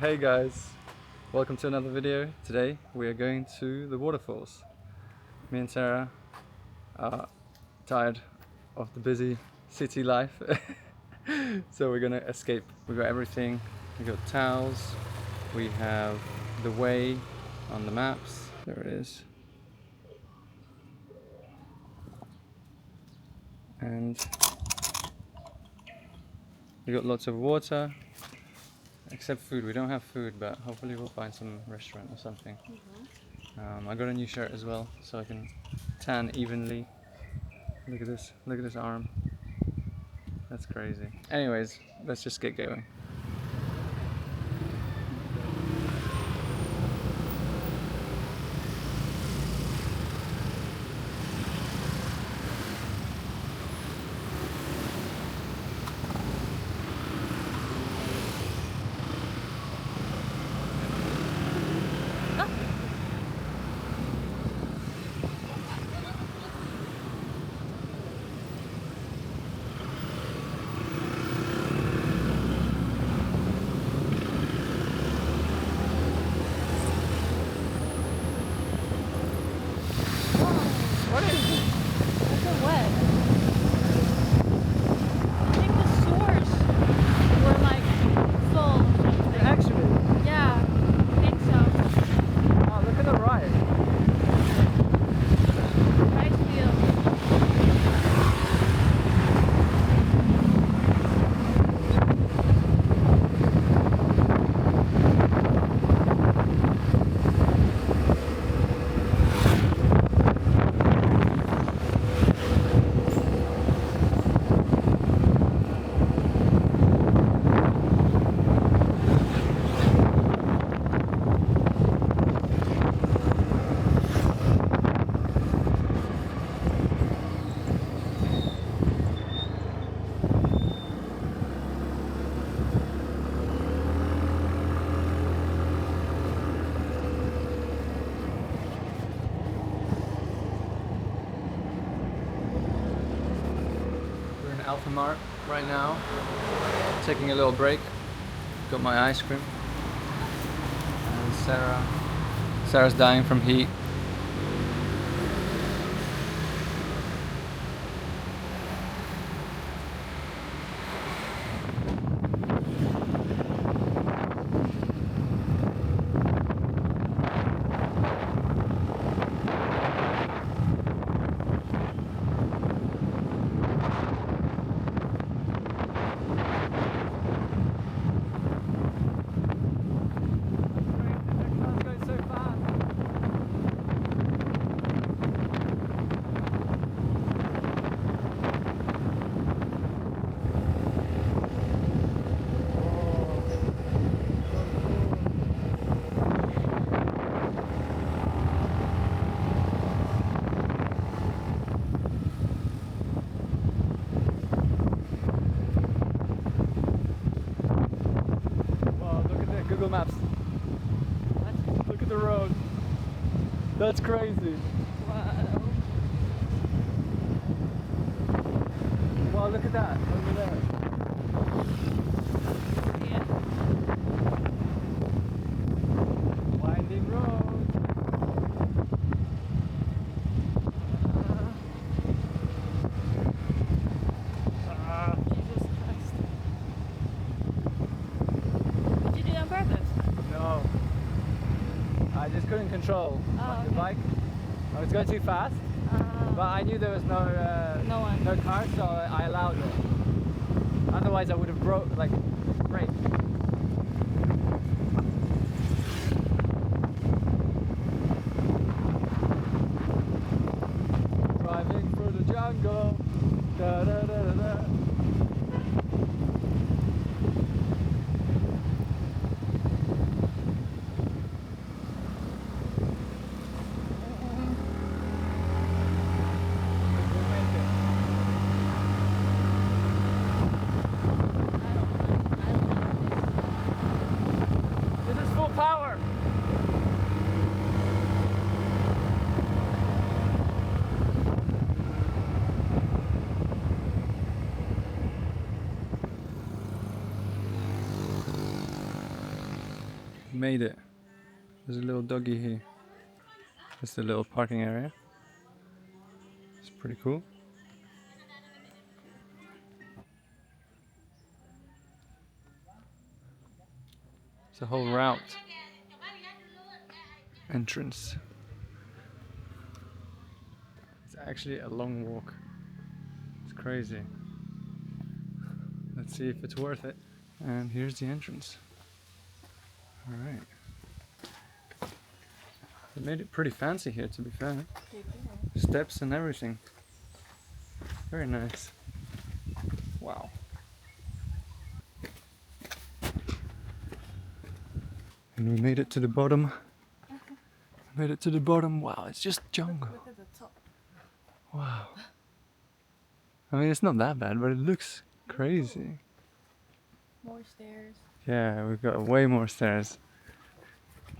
Hey guys, welcome to another video. Today we are going to the waterfalls. Me and Sarah are tired of the busy city life, so we're gonna escape. We got everything. We got towels, we have the way on the maps. There it is. And we got lots of water. Except food, we don't have food, but hopefully we'll find some restaurant or something. I got a new shirt as well, so I can tan evenly. Look at this arm. That's crazy. Anyways, let's just get going. What is it? That's so wet. I think the sewers were like full or something. Actually, Yeah, I think so. oh, look at the right. Rice field. We're in Alpha Mart right now, taking a little break. Got my ice cream. And Sarah's dying from heat. Google Maps. What? Look at the road. That's crazy. Wow. Wow, look at that over there. Yeah. Winding road. Jesus Christ. Did you do that on purpose? No, I just couldn't control Oh, the okay. bike. I was going too fast, but I knew there was no car, so I allowed it. Otherwise, I would have braked. Driving through the jungle. Da, da, da, da, da. This is full power. Made it. There's a little doggy here. That's the little parking area. It's pretty cool. It's a whole route. Entrance. It's actually a long walk. It's crazy. Let's see if it's worth it. And here's the entrance. Alright. They made it pretty fancy here, to be fair. Steps and everything. Very nice. Wow. And we made it to the bottom. Made it to the bottom. Wow, it's just jungle. Look at the top. Wow. I mean, it's not that bad, but it looks crazy. More stairs. Yeah, we've got way more stairs.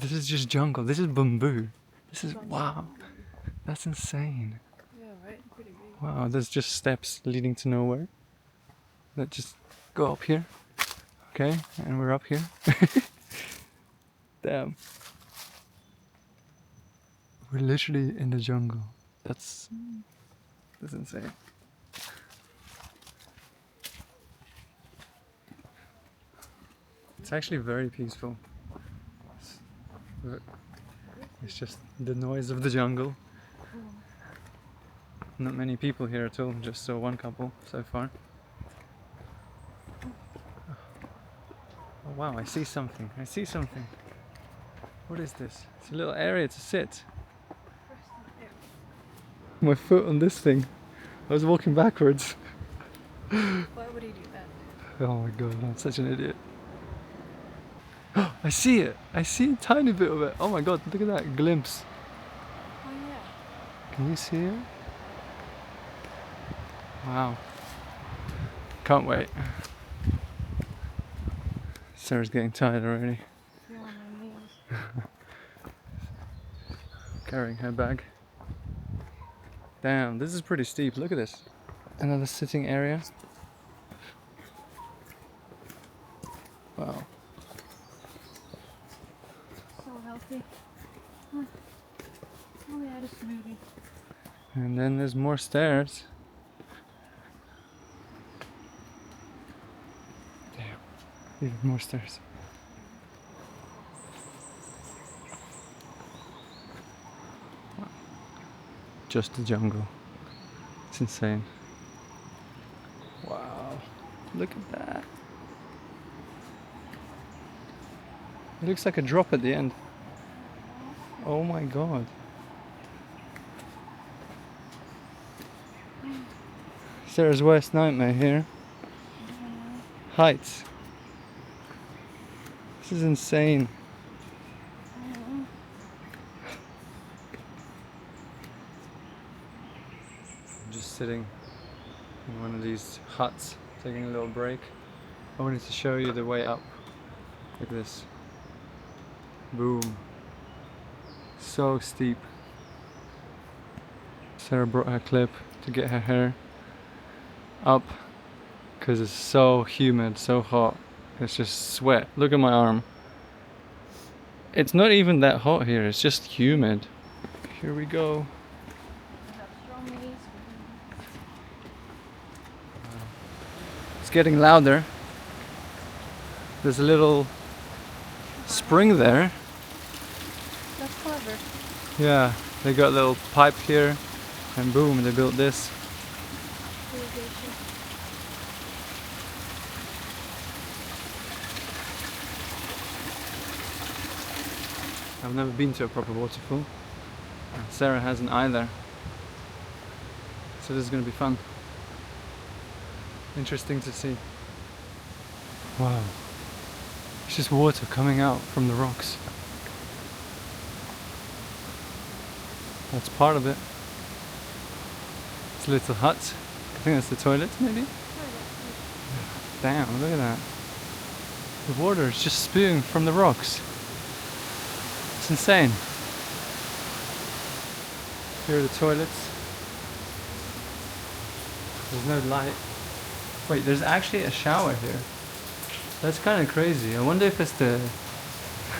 This is just jungle. This is bamboo. This is, wow. That's insane. Yeah, right? Pretty big. Wow, there's just steps leading to nowhere. Let's just go up here. Okay, and we're up here. Damn. We're literally in the jungle. That's insane. It's actually very peaceful. It's just the noise of the jungle. Not many people here at all, just saw one couple so far. Oh wow, I see something. I see something. What is this? It's a little area to sit. My foot on this thing. I was walking backwards. Why would he do that? Oh my god, I'm such an idiot. I see it! I see a tiny bit of it. Oh my god, look at that glimpse. Oh yeah. Can you see it? Wow. Can't wait. Sarah's getting tired already. You're on my knees. Carrying her bag. Damn, this is pretty steep. Look at this. Another sitting area. Wow. So healthy. Oh yeah, the smoothie. And then there's more stairs. Damn. Even more stairs. Wow. Just the jungle. It's insane. Wow. Look at that. It looks like a drop at the end. Oh my god. Sarah's worst nightmare here. Heights. This is insane. I'm just sitting in one of these huts, taking a little break. I wanted to show you the way up. Look at this. Boom. So steep. Sarah brought her clip to get her hair up because it's so humid, so hot. It's just sweat. Look at my arm. It's not even that hot here, it's just humid. Here we go. It's getting louder. There's a little spring there. That's clever. Yeah, they got a little pipe here and boom, they built this. Irrigation. I've never been to a proper waterfall. Sarah hasn't either. So this is going to be fun. Interesting to see. Wow. It's just water coming out from the rocks. That's part of it. It's a little hut. I think that's the toilet, maybe? Damn, look at that. The water is just spewing from the rocks. It's insane. Here are the toilets. There's no light. Wait, there's actually a shower here. That's kind of crazy. I wonder if it's the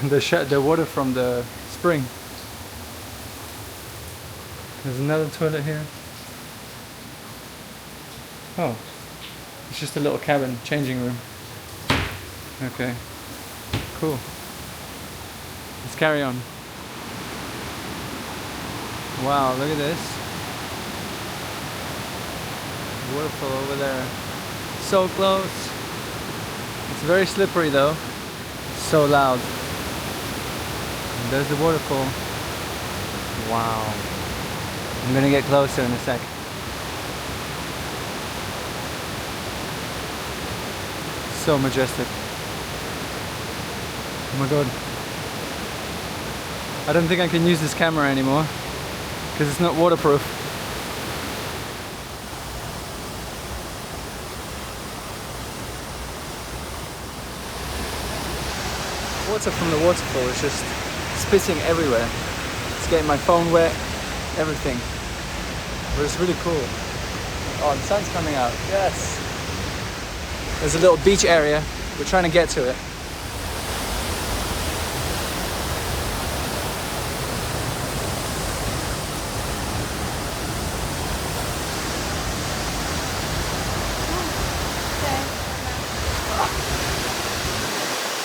the water from the spring. There's another toilet here. Oh, it's just a little cabin, changing room. Okay, cool. Let's carry on. Wow, look at this. Waterfall over there. So close. It's very slippery though. So loud. And there's the waterfall. Wow. I'm gonna get closer in a sec. So majestic. Oh my god. I don't think I can use this camera anymore because it's not waterproof. Water from the waterfall is just spitting everywhere. It's getting my phone wet, everything. But it's really cool. Oh, the sun's coming out. Yes. There's a little beach area. We're trying to get to it.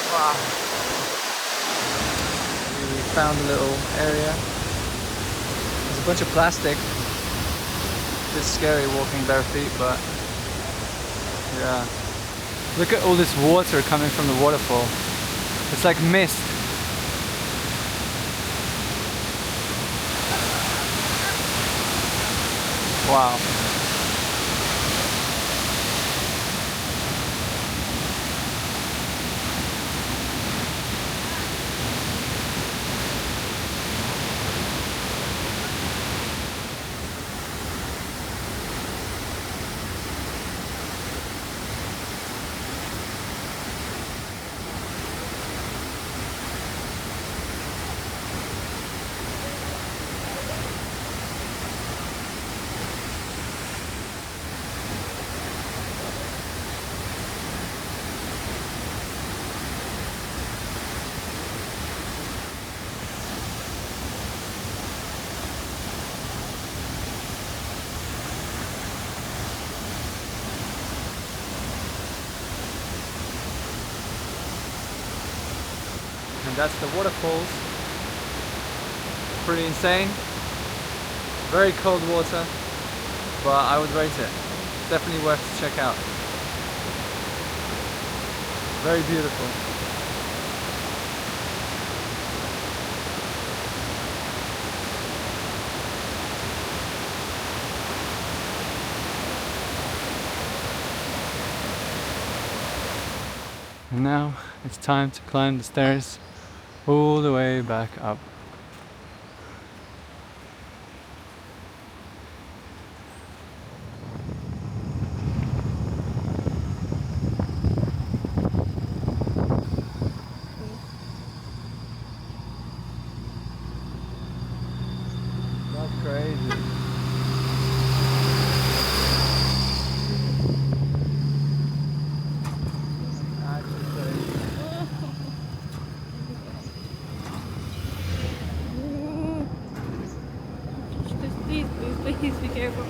Wow. We found a little area. There's a bunch of plastic. A bit scary walking bare feet, but yeah. Look at all this water coming from the waterfall. It's like mist. Wow. And that's the waterfalls. Pretty insane. Very cold water, but I would rate it. Definitely worth to check out. Very beautiful. And now it's time to climb the stairs all the way back up. That's crazy. Please be careful.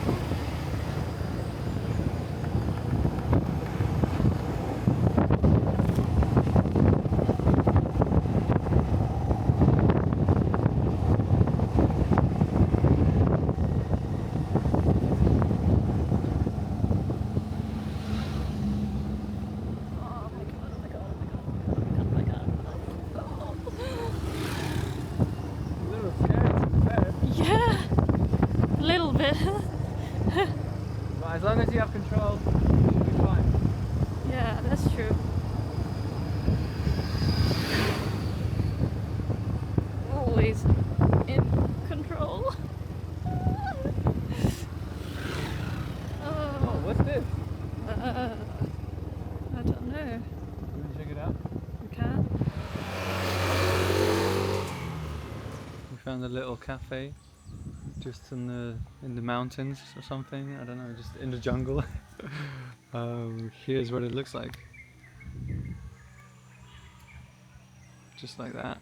But as long as you have control, you should be fine. Yeah, that's true. Always in control. Oh, what's this? I don't know. You want to check it out? You can. We found a little cafe just in the mountains or something. I don't know, just in the jungle. Here's what it looks like. just like that.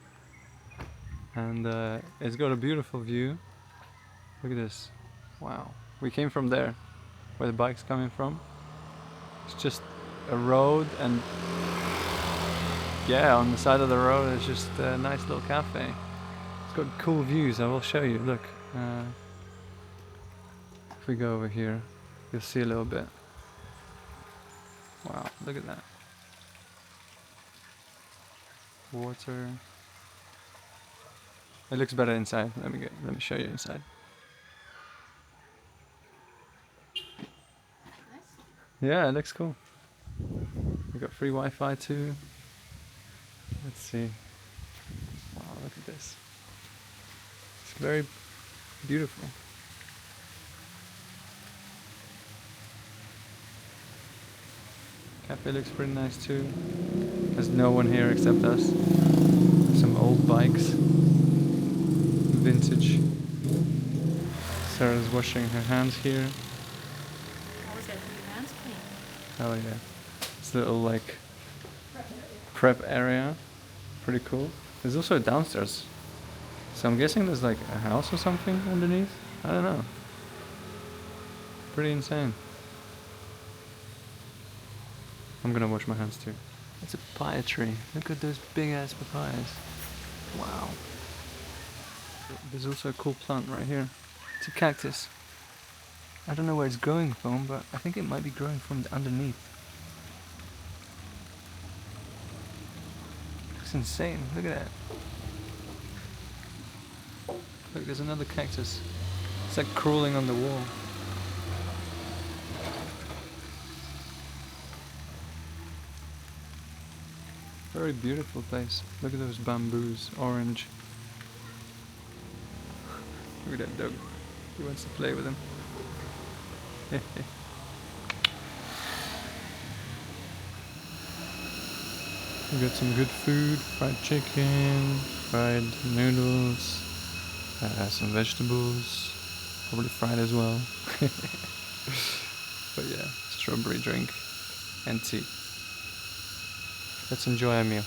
And it's got a beautiful view. Look at this. Wow. We came from there, where the bike's coming from. It's just a road, and yeah, on the side of the road is just a nice little cafe. It's got cool views, I will show you. Look, if we go over here, you'll see a little bit. Wow, look at that. Water. It looks better inside. Let me show you inside. Yeah, it looks cool. We got free Wi-Fi too. Let's see. Wow, look at this. It's very beautiful. Cafe looks pretty nice too. There's no one here except us. Some old bikes. Vintage. Sarah's washing her hands here. Always gotta keep your hands clean. Oh yeah. This little like prep area. Pretty cool. There's also a downstairs. So I'm guessing there's like a house or something underneath. I don't know. Pretty insane. I'm gonna wash my hands too. It's a papaya tree. Look at those big ass papayas. Wow. There's also a cool plant right here. It's a cactus. I don't know where it's growing from, but I think it might be growing from underneath. Looks insane. Look at that. Look, there's another cactus. It's like crawling on the wall. Very beautiful place. Look at those bamboos, orange. Look at that dog. He wants to play with them. We got some good food, fried chicken, fried noodles, some vegetables, probably fried as well. But yeah, strawberry drink and tea. Let's enjoy our meal.